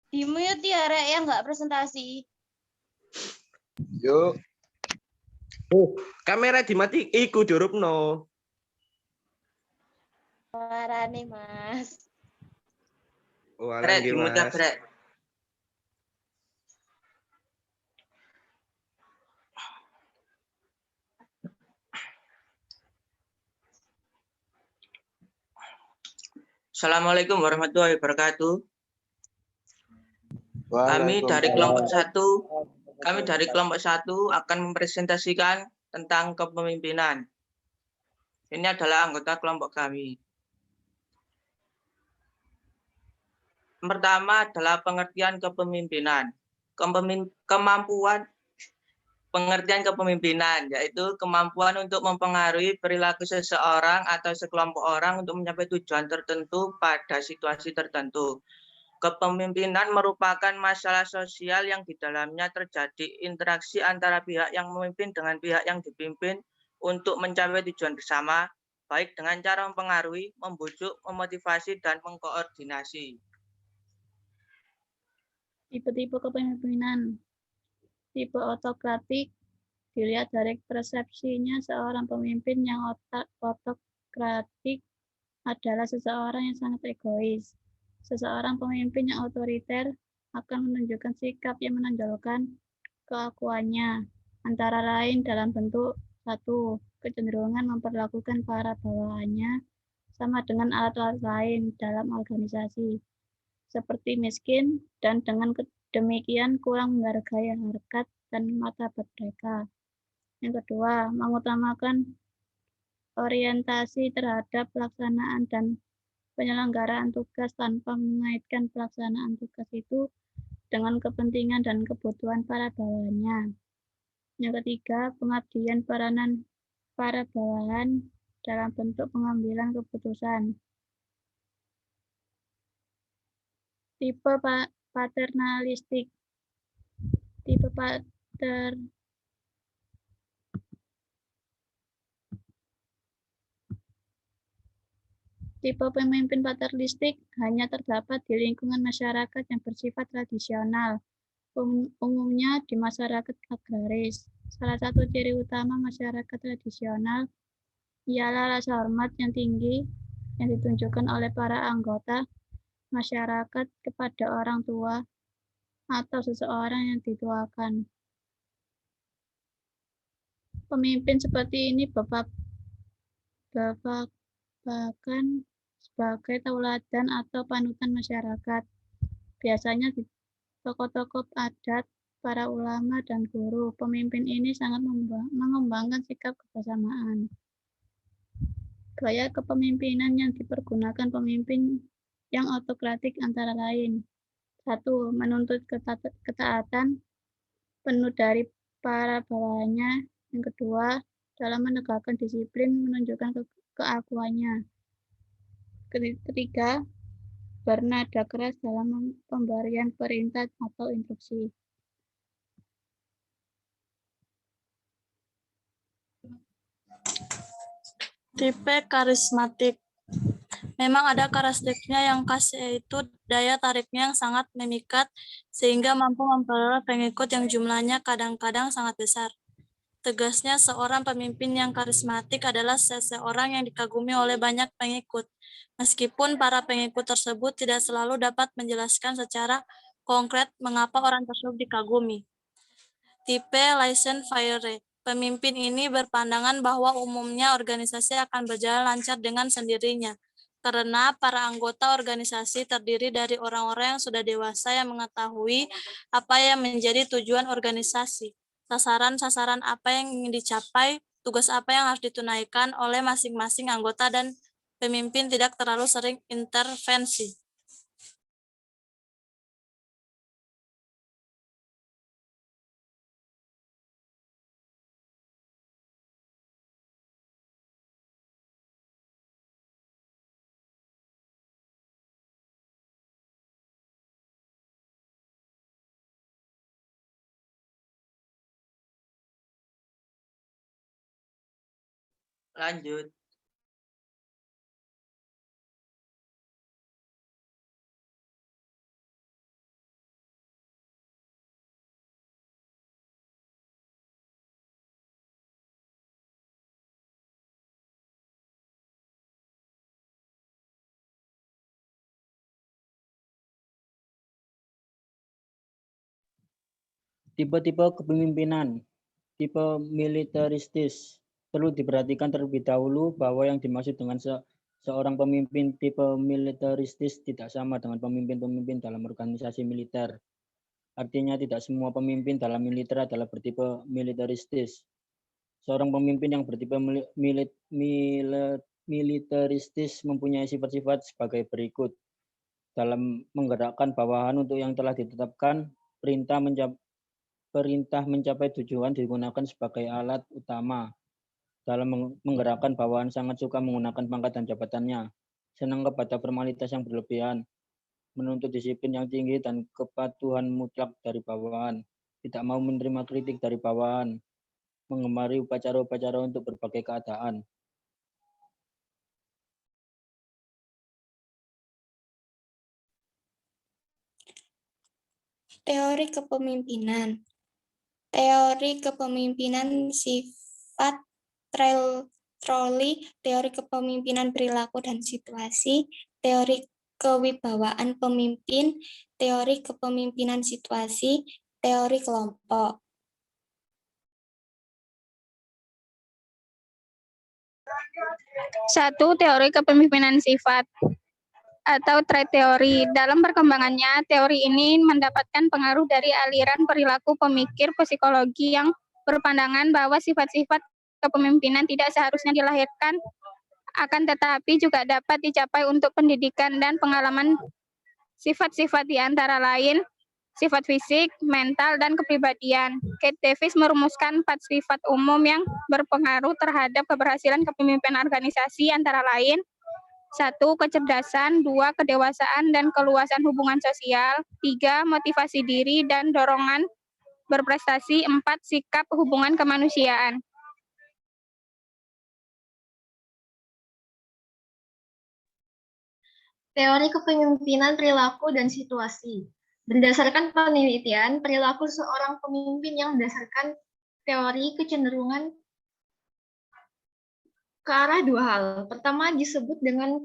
Di mute ya, Rek, yang nggak presentasi. Yuk. Kamera dimati iku dirupno. Suarane, Mas. Oh, Brek, nggih, dimut ya, Mas. Brek. Assalamualaikum warahmatullahi wabarakatuh. Kami dari kelompok 1 akan mempresentasikan tentang kepemimpinan. Ini adalah anggota kelompok kami. Yang pertama adalah pengertian kepemimpinan. Pengertian kepemimpinan yaitu kemampuan untuk mempengaruhi perilaku seseorang atau sekelompok orang untuk mencapai tujuan tertentu pada situasi tertentu. Kepemimpinan merupakan masalah sosial yang di dalamnya terjadi interaksi antara pihak yang memimpin dengan pihak yang dipimpin untuk mencapai tujuan bersama, baik dengan cara mempengaruhi, membujuk, memotivasi, dan mengkoordinasi. Tipe-tipe kepemimpinan. Tipe otokratik dilihat dari persepsinya seorang pemimpin yang otokratik adalah seseorang yang sangat egois. Seseorang pemimpin yang otoriter akan menunjukkan sikap yang menonjolkan keakuannya, antara lain dalam bentuk 1. Kecenderungan memperlakukan para bawahannya sama dengan alat-alat lain dalam organisasi, seperti miskin, dan dengan demikian kurang menghargai harkat dan martabat mereka. Yang kedua, mengutamakan orientasi terhadap pelaksanaan dan penyelenggaraan tugas tanpa mengaitkan pelaksanaan tugas itu dengan kepentingan dan kebutuhan para bawahannya. Yang ketiga, pengabdian peranan para bawahan dalam bentuk pengambilan keputusan. Tipe paternalistik. Tipe pemimpin paternalistik hanya terdapat di lingkungan masyarakat yang bersifat tradisional, umumnya di masyarakat agraris. Salah satu ciri utama masyarakat tradisional ialah rasa hormat yang tinggi yang ditunjukkan oleh para anggota masyarakat kepada orang tua atau seseorang yang dituakan. Pemimpin seperti ini bahkan sebagai tauladan atau panutan masyarakat. Biasanya di tokoh-tokoh adat, para ulama, dan guru. Pemimpin ini sangat mengembangkan sikap kebersamaan. Gaya kepemimpinan yang dipergunakan pemimpin yang otokratik antara lain. 1. Menuntut ketaatan penuh dari para bawahannya. Yang kedua, dalam menegakkan disiplin menunjukkan keakuannya. Ketiga, bernada keras dalam pemberian perintah atau instruksi. Tipe karismatik. Memang ada karakteristiknya yang khas, yaitu daya tariknya yang sangat memikat sehingga mampu memperoleh pengikut yang jumlahnya kadang-kadang sangat besar. Tegasnya, seorang pemimpin yang karismatik adalah seseorang yang dikagumi oleh banyak pengikut, meskipun para pengikut tersebut tidak selalu dapat menjelaskan secara konkret mengapa orang tersebut dikagumi. Tipe laissez-faire. Pemimpin ini berpandangan bahwa umumnya organisasi akan berjalan lancar dengan sendirinya, karena para anggota organisasi terdiri dari orang-orang yang sudah dewasa yang mengetahui apa yang menjadi tujuan organisasi, sasaran-sasaran apa yang ingin dicapai, tugas apa yang harus ditunaikan oleh masing-masing anggota, dan pemimpin tidak terlalu sering intervensi. Lanjut. Tipe-tipe kepemimpinan. Tipe militeristis. Perlu diperhatikan terlebih dahulu bahwa yang dimaksud dengan seorang pemimpin tipe militeristis tidak sama dengan pemimpin-pemimpin dalam organisasi militer. Artinya tidak semua pemimpin dalam militer adalah bertipe militeristis. Seorang pemimpin yang bertipe militeristis mempunyai sifat-sifat sebagai berikut. Dalam menggerakkan bawahan untuk yang telah ditetapkan, perintah mencapai tujuan digunakan sebagai alat utama. Dalam menggerakkan bawahan sangat suka menggunakan pangkat dan jabatannya. Senang kepada formalitas yang berlebihan. Menuntut disiplin yang tinggi dan kepatuhan mutlak dari bawahan. Tidak mau menerima kritik dari bawahan. Mengemari upacara-upacara untuk berbagai keadaan. Teori kepemimpinan. Teori kepemimpinan sifat Trowli, teori kepemimpinan perilaku dan situasi, teori kewibawaan pemimpin, teori kepemimpinan situasi, teori kelompok. Satu, teori kepemimpinan sifat atau trait teori. Dalam perkembangannya, teori ini mendapatkan pengaruh dari aliran perilaku pemikir psikologi yang berpandangan bahwa sifat-sifat kepemimpinan tidak seharusnya dilahirkan, akan tetapi juga dapat dicapai untuk pendidikan dan pengalaman. Sifat-sifat di antara lain sifat fisik, mental, dan kepribadian. Kate Davis merumuskan 4 sifat umum yang berpengaruh terhadap keberhasilan kepemimpinan organisasi, antara lain 1. Kecerdasan, 2. Kedewasaan dan keluasan hubungan sosial, 3. Motivasi diri dan dorongan berprestasi, 4. Sikap hubungan kemanusiaan. Teori kepemimpinan perilaku dan situasi. Berdasarkan penelitian, perilaku seorang pemimpin yang berdasarkan teori kecenderungan ke arah 2 hal. Pertama disebut dengan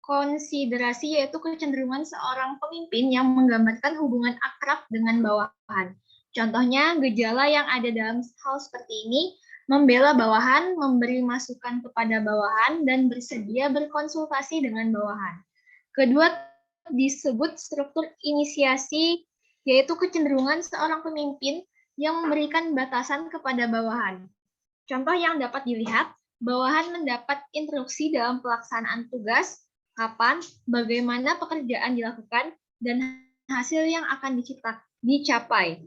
konsiderasi, yaitu kecenderungan seorang pemimpin yang menggambarkan hubungan akrab dengan bawahan. Contohnya, gejala yang ada dalam hal seperti ini, membela bawahan, memberi masukan kepada bawahan, dan bersedia berkonsultasi dengan bawahan. Kedua, disebut struktur inisiasi, yaitu kecenderungan seorang pemimpin yang memberikan batasan kepada bawahan. Contoh yang dapat dilihat, bawahan mendapat instruksi dalam pelaksanaan tugas, kapan, bagaimana pekerjaan dilakukan, dan hasil yang akan dicapai.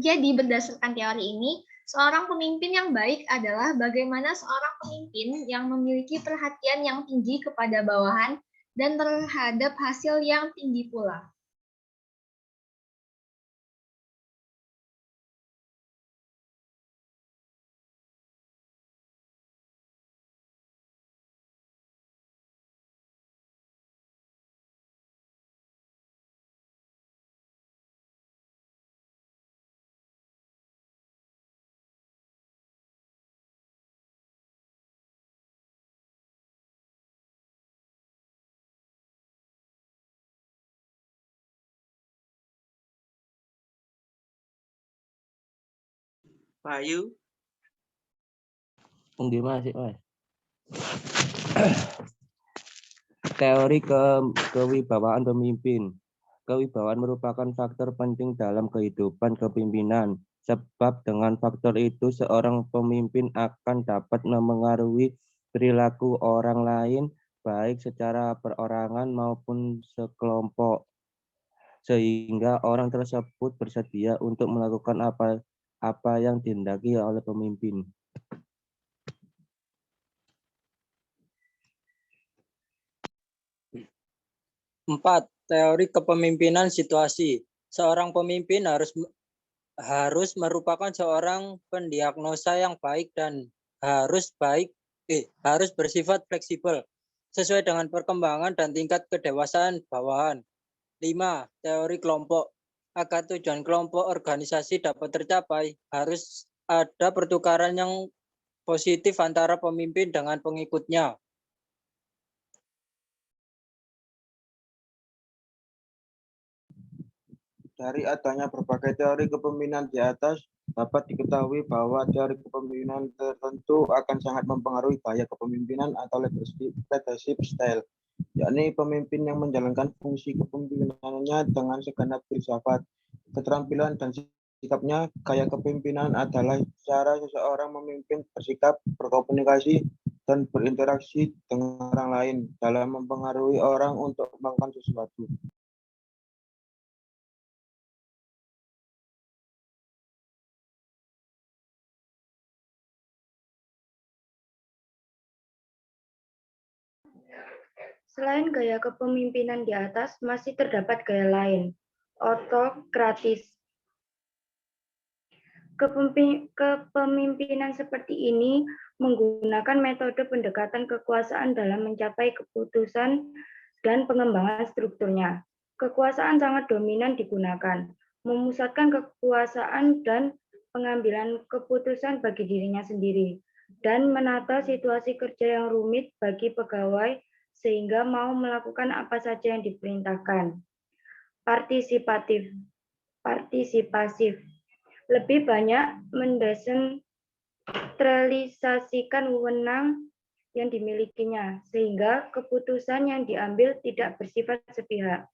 Jadi, berdasarkan teori ini, seorang pemimpin yang baik adalah bagaimana seorang pemimpin yang memiliki perhatian yang tinggi kepada bawahan dan terhadap hasil yang tinggi pula. Bayu. Nggih Mas, Mas. Teori kewibawaan pemimpin. Kewibawaan merupakan faktor penting dalam kehidupan kepemimpinan. Sebab dengan faktor itu seorang pemimpin akan dapat memengaruhi perilaku orang lain baik secara perorangan maupun sekelompok. Sehingga orang tersebut bersedia untuk melakukan apa yang dihendaki oleh pemimpin. Empat, teori kepemimpinan situasi. Seorang pemimpin harus merupakan seorang pendiagnosa yang baik dan harus bersifat fleksibel sesuai dengan perkembangan dan tingkat kedewasaan bawahan. 5. Teori kelompok. Agar tujuan kelompok organisasi dapat tercapai, harus ada pertukaran yang positif antara pemimpin dengan pengikutnya. Dari adanya berbagai teori kepemimpinan di atas, dapat diketahui bahwa teori kepemimpinan tertentu akan sangat mempengaruhi gaya kepemimpinan atau leadership style, yakni pemimpin yang menjalankan fungsi kepemimpinannya dengan segenap filsafat, keterampilan, dan sikapnya. Gaya kepemimpinan adalah cara seseorang memimpin, bersikap, berkomunikasi, dan berinteraksi dengan orang lain dalam mempengaruhi orang untuk melakukan sesuatu. Selain gaya kepemimpinan di atas, masih terdapat gaya lain, autokratis. Kepemimpinan seperti ini menggunakan metode pendekatan kekuasaan dalam mencapai keputusan dan pengembangan strukturnya. Kekuasaan sangat dominan digunakan, memusatkan kekuasaan dan pengambilan keputusan bagi dirinya sendiri, dan menata situasi kerja yang rumit bagi pegawai sehingga mau melakukan apa saja yang diperintahkan. Partisipasif. Lebih banyak mendesentralisasikan wewenang yang dimilikinya, sehingga keputusan yang diambil tidak bersifat sepihak.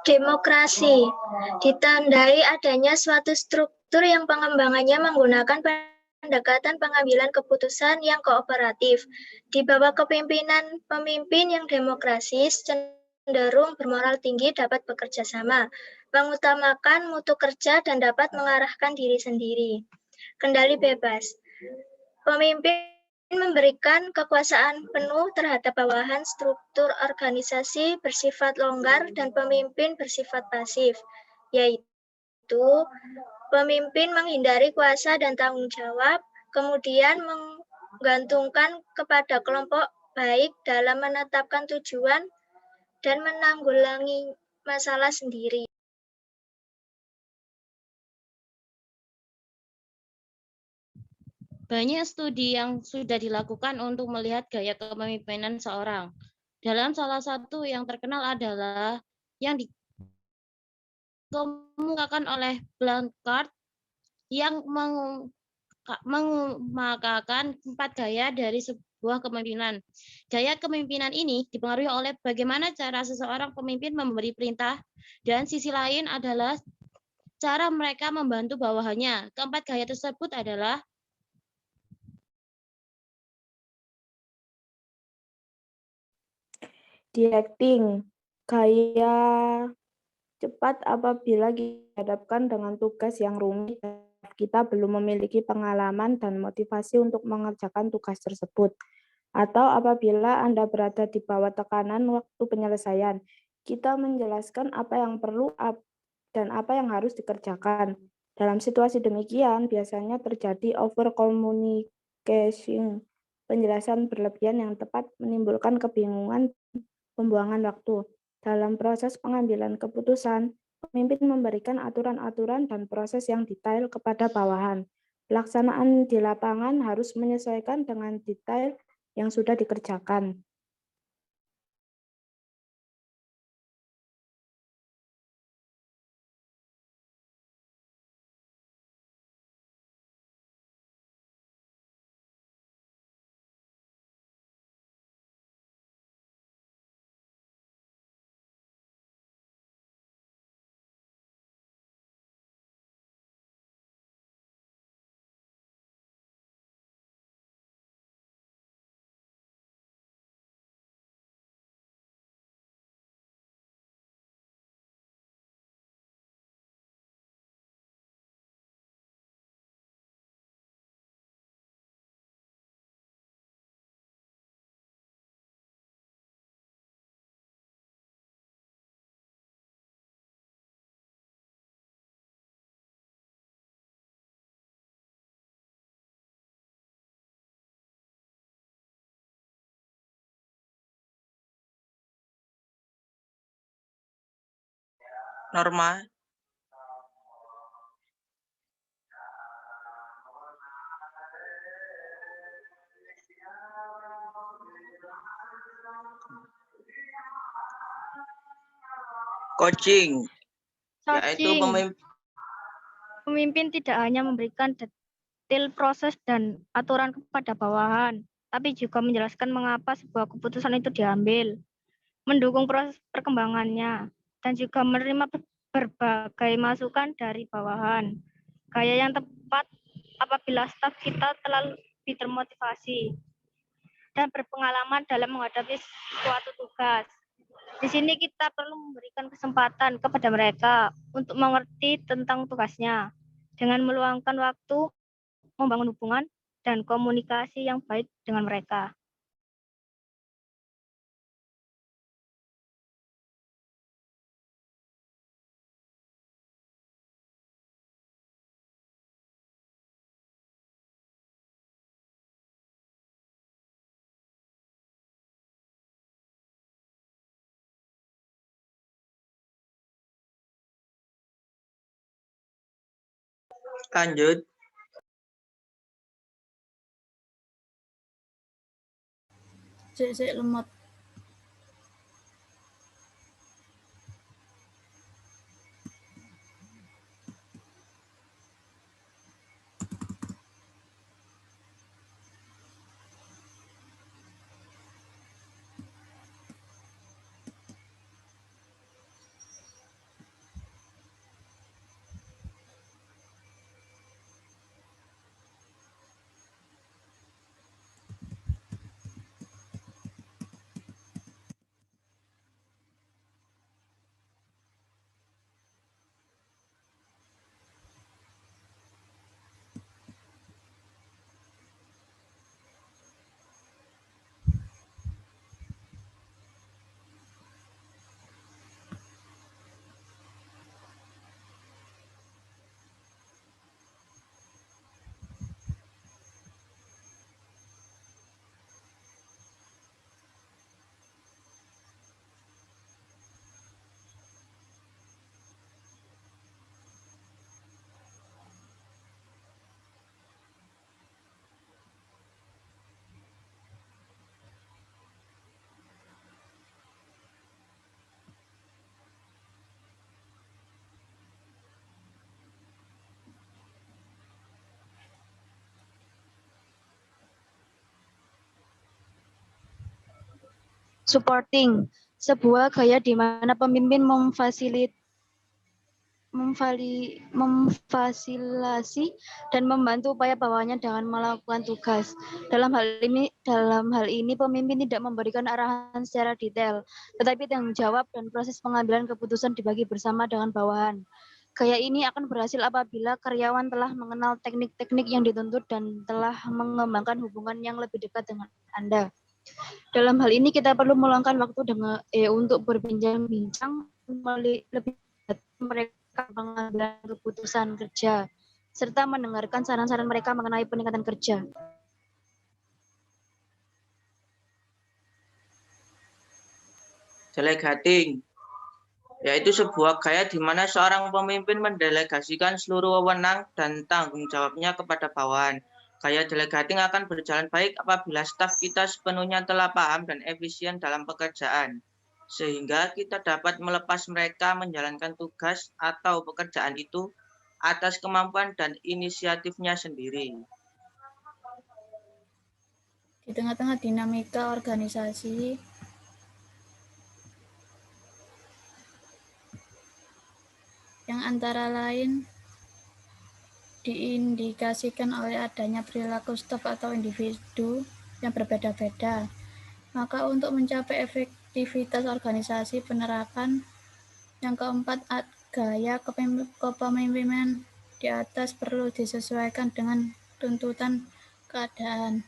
Demokrasi ditandai adanya suatu struktur yang pengembangannya menggunakan pendekatan pengambilan keputusan yang kooperatif. Di bawah kepemimpinan pemimpin yang demokrasis, cenderung bermoral tinggi, dapat bekerja sama, mengutamakan mutu kerja, dan dapat mengarahkan diri sendiri. Kendali bebas. Pemimpin memberikan kekuasaan penuh terhadap bawahan, struktur organisasi bersifat longgar, dan pemimpin bersifat pasif, yaitu pemimpin menghindari kuasa dan tanggung jawab, kemudian menggantungkan kepada kelompok baik dalam menetapkan tujuan dan menanggulangi masalah sendiri. Banyak studi yang sudah dilakukan untuk melihat gaya kepemimpinan seorang. Dalam salah satu yang terkenal adalah yang dikemukakan oleh Blanchard yang mengemukakan 4 gaya dari sebuah kepemimpinan. Gaya kepemimpinan ini dipengaruhi oleh bagaimana cara seseorang pemimpin memberi perintah, dan sisi lain adalah cara mereka membantu bawahannya. Keempat gaya tersebut adalah directing, gaya cepat apabila dihadapkan dengan tugas yang rumit, kita belum memiliki pengalaman dan motivasi untuk mengerjakan tugas tersebut. Atau apabila Anda berada di bawah tekanan waktu penyelesaian, kita menjelaskan apa yang perlu dan apa yang harus dikerjakan. Dalam situasi demikian, biasanya terjadi over communication, penjelasan berlebihan yang tepat menimbulkan kebingungan, pembuangan waktu. Dalam proses pengambilan keputusan, pemimpin memberikan aturan-aturan dan proses yang detail kepada bawahan. Pelaksanaan di lapangan harus menyesuaikan dengan detail yang sudah dikerjakan. Norma. Coaching, yaitu Pemimpin tidak hanya memberikan detail proses dan aturan kepada bawahan, tapi juga menjelaskan mengapa sebuah keputusan itu diambil, mendukung proses perkembangannya, dan juga menerima berbagai masukan dari bawahan. Gaya yang tepat apabila staf kita terlalu termotivasi dan berpengalaman dalam menghadapi suatu tugas. Di sini kita perlu memberikan kesempatan kepada mereka untuk mengerti tentang tugasnya dengan meluangkan waktu membangun hubungan dan komunikasi yang baik dengan mereka. Lanjut. Cek lemot. Supporting, sebuah gaya di mana pemimpin memfasilitasi dan membantu upaya bawahannya dengan melakukan tugas. Dalam hal ini pemimpin tidak memberikan arahan secara detail, tetapi tanggung jawab dan proses pengambilan keputusan dibagi bersama dengan bawahan. Gaya ini akan berhasil apabila karyawan telah mengenal teknik-teknik yang dituntut dan telah mengembangkan hubungan yang lebih dekat dengan Anda. Dalam hal ini kita perlu meluangkan waktu untuk berbincang-bincang lebih mereka pengambilan keputusan kerja serta mendengarkan saran-saran mereka mengenai peningkatan kerja. Delegating, yaitu sebuah gaya di mana seorang pemimpin mendelegasikan seluruh wewenang dan tanggung jawabnya kepada bawahan. Gaya delegating akan berjalan baik apabila staf kita sepenuhnya telah paham dan efisien dalam pekerjaan, sehingga kita dapat melepas mereka menjalankan tugas atau pekerjaan itu atas kemampuan dan inisiatifnya sendiri. Di tengah-tengah dinamika organisasi, yang antara lain diindikasikan oleh adanya perilaku staf atau individu yang berbeda-beda. Maka untuk mencapai efektivitas organisasi penerapan yang keempat, gaya kepemimpinan di atas perlu disesuaikan dengan tuntutan keadaan.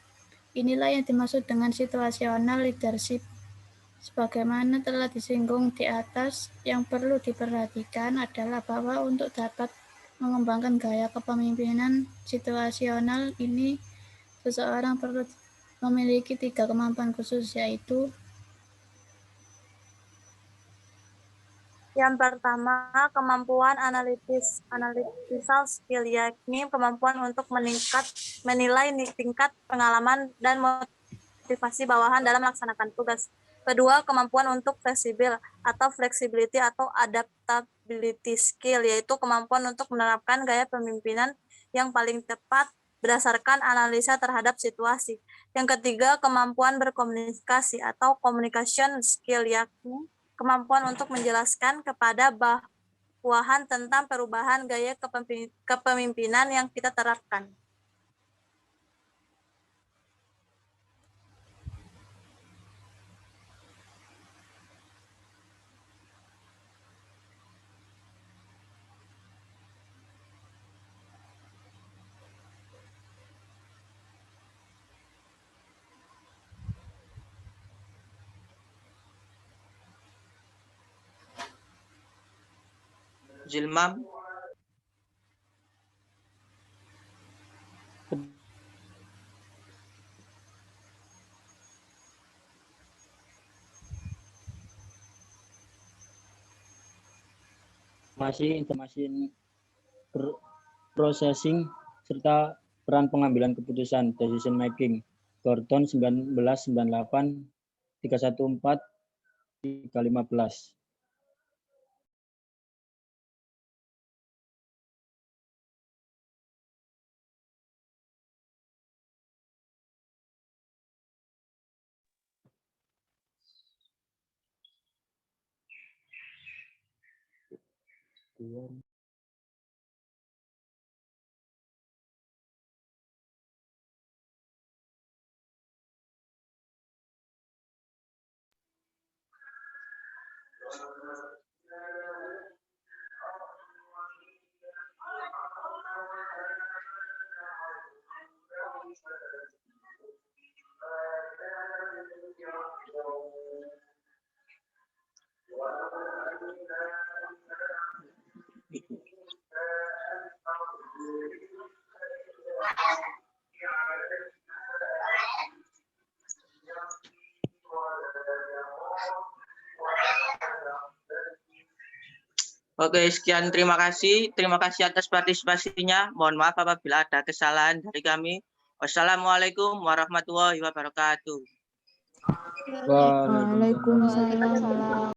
Inilah yang dimaksud dengan situasional leadership. Sebagaimana telah disinggung di atas, yang perlu diperhatikan adalah bahwa untuk dapat mengembangkan gaya kepemimpinan situasional ini, seseorang perlu memiliki 3 kemampuan khusus, yaitu yang pertama, kemampuan analytical skill, yakni kemampuan untuk menilai tingkat pengalaman dan motivasi bawahan dalam melaksanakan tugas. Kedua, kemampuan untuk fleksibel atau flexibility atau adaptability skill, yaitu kemampuan untuk menerapkan gaya pemimpinan yang paling tepat berdasarkan analisa terhadap situasi. Yang ketiga, kemampuan berkomunikasi atau communication skill, yakni kemampuan untuk menjelaskan kepada bawahan tentang perubahan gaya kepemimpinan yang kita terapkan. Zilmam. Informasi processing serta peran pengambilan keputusan decision making. Gordon 1998 314 315. Oke, sekian terima kasih. Terima kasih atas partisipasinya. Mohon maaf apabila ada kesalahan dari kami. Wassalamualaikum warahmatullahi wabarakatuh. Waalaikumsalam.